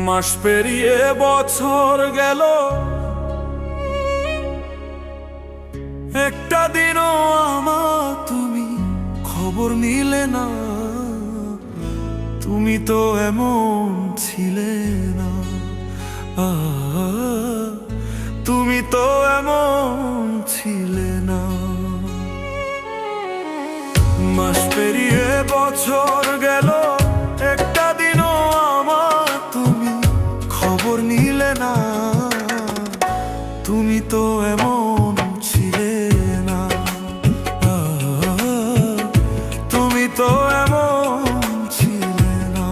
মাস পেরিয়ে বছর গেল, একটা দিনও আমার তুমি খবর নিলে না। তুমি তো এমন ছিলে না, তুমি তো এমন ছিলে না। মাস পেরিয়ে বছর গেল, একটা দিনও আমার তুমি খবর নিলে না। তুমি তো এমন ছিলে না, তুমি তো এমন ছিলে না।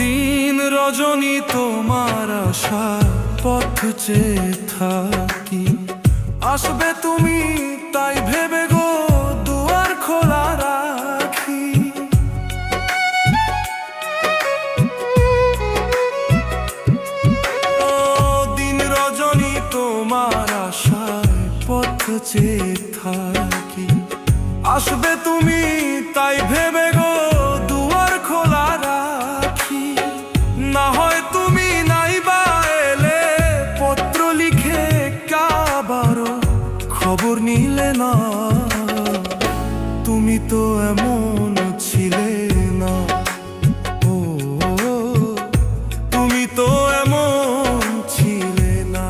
দিন রজনী তোমার আশা পথ চেয়ে থাকি, আসবে তুমি তাই ভেবে গো দুয়ার খোলা রাখি। ও দিন রজনী তোমার আশায় পথ চেয়ে থাকি, আসবে তুমি তাই ভেবে গো দুয়ার খোলা রাখি। না হয় তুমি নাই বা এলে, পত্র লিখে কাবারও খবর নিলে না। তুমি তো এমন ছিলে না, ও তুমি তো এমন ছিলে না।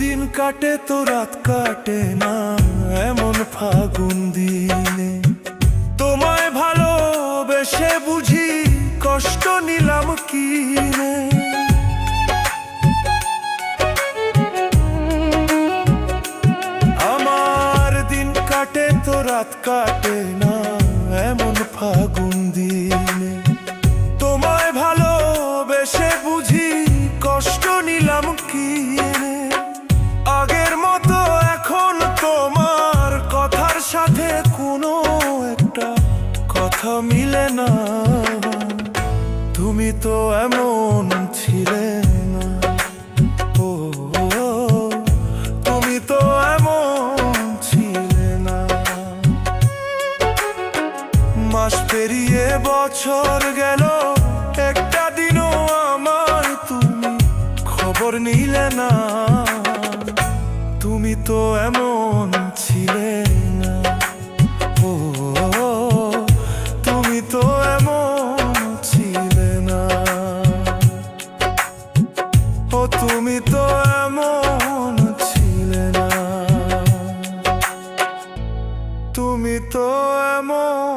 দিন কাটে তো রাত কাটে না, এমন ফাগুন দিনে তোমায় ভালোবেসে বুঝি কষ্ট নিলাম কিনে। আমার দিন কাটে তো রাত কাটে না, এমন ফাগুন দিনে তোমায় ভালোবেসে বুঝি কষ্ট নিলাম কিনে। আগের মতো এখন তোমার কথার সাথে কোনো একটা কথা মিলে না। তুমি তো এমন ছিলে না, ও তুমি তো এমন ছিলে না। মাস পেরিয়ে বছর গেল, একটা দিনও আমার তুমি খবর নিলে না। তুমি তো এমন ছিলে না, ও তুমি তো এমন ছিলে না, ও তুমি তো এমন ছিলে না, তুমি তো এমন